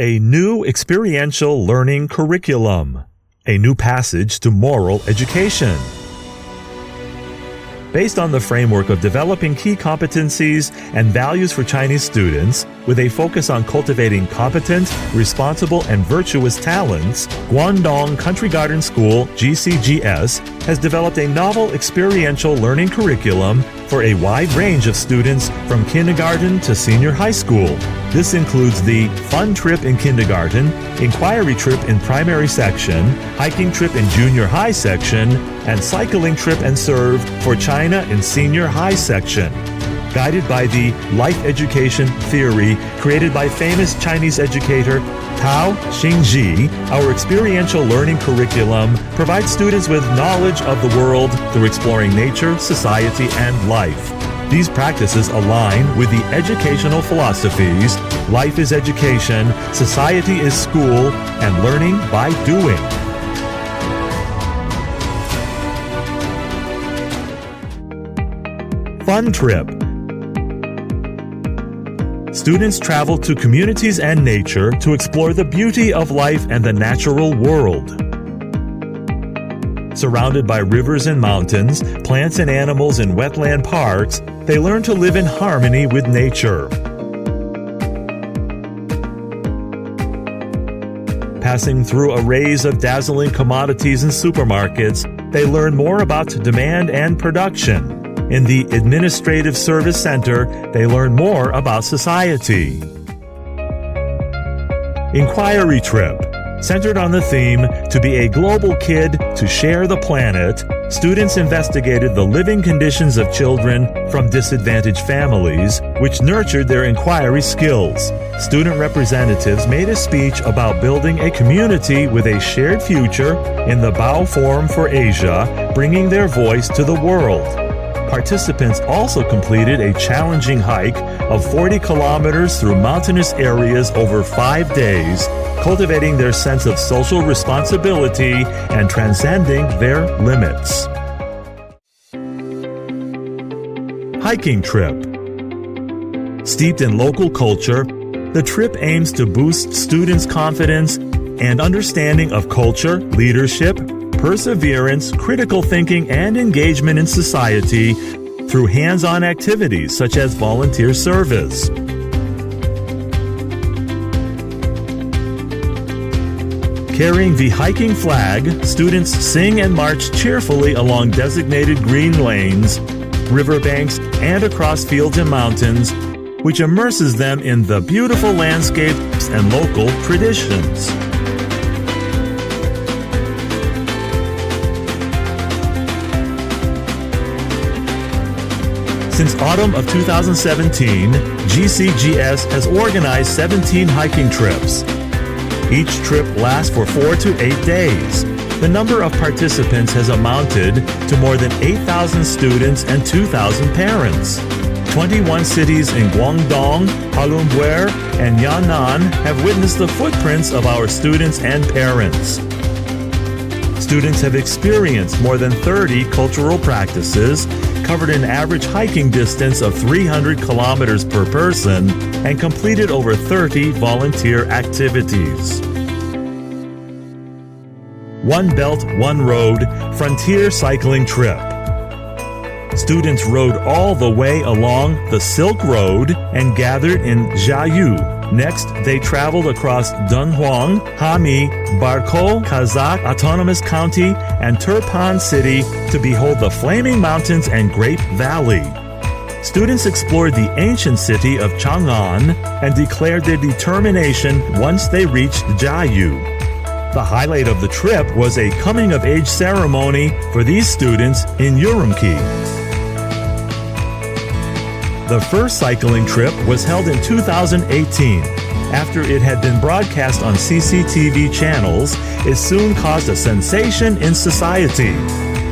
A new experiential learning curriculum. A new passage to moral education. Based on the framework of developing key competencies and values for Chinese students, with a focus on cultivating competent, responsible, and virtuous talents, Guangdong Country Garden School, GCGS, has developed a novel experiential learning curriculum for a wide range of students from kindergarten to senior high school. This includes the Fun Trip in Kindergarten, Inquiry Trip in Primary Section, Hiking Trip in Junior High Section, and Cycling Trip and Serve for China in Senior High Section. Guided by the life education theory created by famous Chinese educator Tao Xingji, our experiential learning curriculum provides students with knowledge of the world through exploring nature, society, and life. These practices align with the educational philosophies: life is education, society is school, and learning by doing. Fun Trip. Students travel to communities and nature to explore the beauty of life and the natural world. Surrounded by rivers and mountains, plants and animals in wetland parks, they learn to live in harmony with nature. Passing through arrays of dazzling commodities and supermarkets, they learn more about demand and production. In the Administrative Service Center, they learn more about society. Inquiry Trip. Centered on the theme, to be a global kid, to share the planet, students investigated the living conditions of children from disadvantaged families, which nurtured their inquiry skills. Student representatives made a speech about building a community with a shared future in the Bao Forum for Asia, bringing their voice to the world. Participants also completed a challenging hike of 40 kilometers through mountainous areas over 5 days, cultivating their sense of social responsibility and transcending their limits. Hiking Trip. Steeped in local culture, the trip aims to boost students' confidence and understanding of culture, leadership, perseverance, critical thinking, and engagement in society through hands-on activities such as volunteer service. Carrying the hiking flag, students sing and march cheerfully along designated green lanes, riverbanks, and across fields and mountains, which immerses them in the beautiful landscapes and local traditions. Since autumn of 2017, GCGS has organized 17 hiking trips. Each trip lasts for 4 to 8 days. The number of participants has amounted to more than 8,000 students and 2,000 parents. 21 cities in Guangdong, Halunbuer, and Yan'an have witnessed the footprints of our students and parents. Students have experienced more than 30 cultural practices, covered an average hiking distance of 300 kilometers per person, and completed over 30 volunteer activities. One Belt, One Road Frontier Cycling Trip. Students rode all the way along the Silk Road and gathered in Jiayu. Next, they traveled across Dunhuang, Hami, Barko, Kazakh Autonomous County, and Turpan City to behold the Flaming Mountains and Grape Valley. Students explored the ancient city of Chang'an and declared their determination once they reached Jiayu. The highlight of the trip was a coming-of-age ceremony for these students in Urumqi. The first cycling trip was held in 2018. After it had been broadcast on CCTV channels, it soon caused a sensation in society.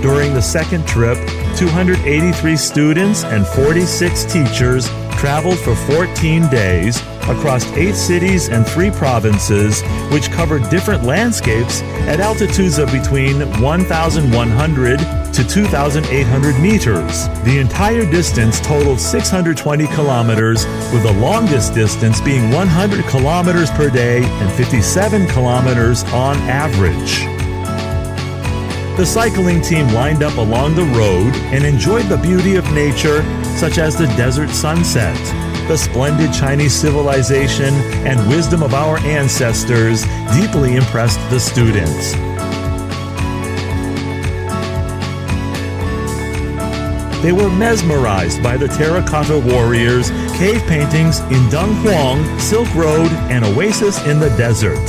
During the second trip, 283 students and 46 teachers traveled for 14 days, across 8 cities and 3 provinces, which covered different landscapes at altitudes of between 1,100 to 2,800 meters. The entire distance totaled 620 kilometers, with the longest distance being 100 kilometers per day and 57 kilometers on average. The cycling team lined up along the road and enjoyed the beauty of nature, such as the desert sunset. The splendid Chinese civilization and wisdom of our ancestors deeply impressed the students. They were mesmerized by the terracotta warriors, cave paintings in Denghuang, Silk Road, and oasis in the desert.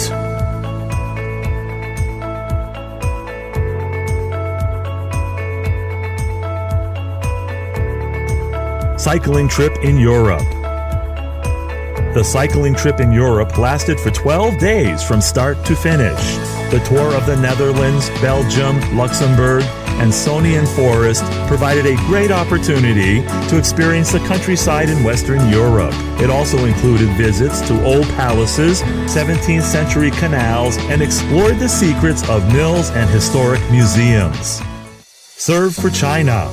Cycling trip in Europe. The cycling trip in Europe lasted for 12 days from start to finish. The tour of the Netherlands, Belgium, Luxembourg, and Sonian Forest provided a great opportunity to experience the countryside in Western Europe. It also included visits to old palaces, 17th century canals, and explored the secrets of mills and historic museums. Serve for China.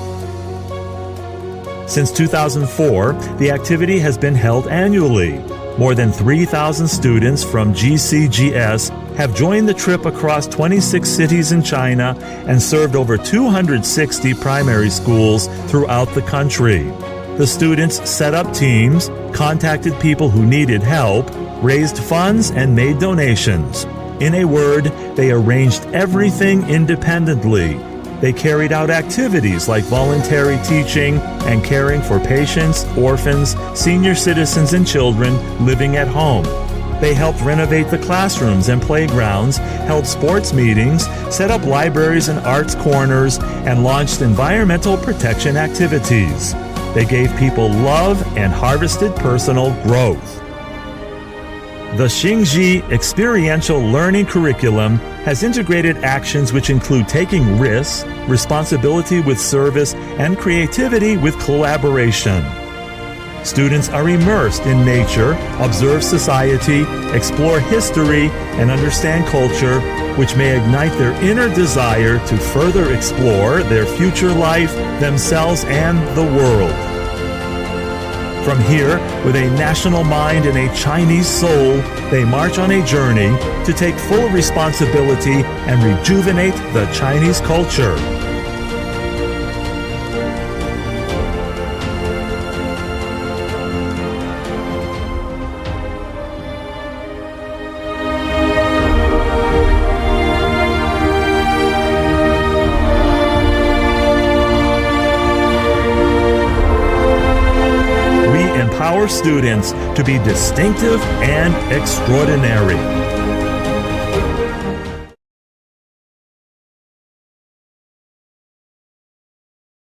Since 2004, the activity has been held annually. More than 3,000 students from GCGS have joined the trip across 26 cities in China and served over 260 primary schools throughout the country. The students set up teams, contacted people who needed help, raised funds, and made donations. In a word, they arranged everything independently. They carried out activities like voluntary teaching and caring for patients, orphans, senior citizens, and children living at home. They helped renovate the classrooms and playgrounds, held sports meetings, set up libraries and arts corners, and launched environmental protection activities. They gave people love and harvested personal growth. The Xingji Experiential Learning Curriculum has integrated actions which include taking risks, responsibility with service, and creativity with collaboration. Students are immersed in nature, observe society, explore history, and understand culture, which may ignite their inner desire to further explore their future life, themselves, and the world. From here, with a national mind and a Chinese soul, they march on a journey to take full responsibility and rejuvenate the Chinese culture. Empower students to be distinctive and extraordinary.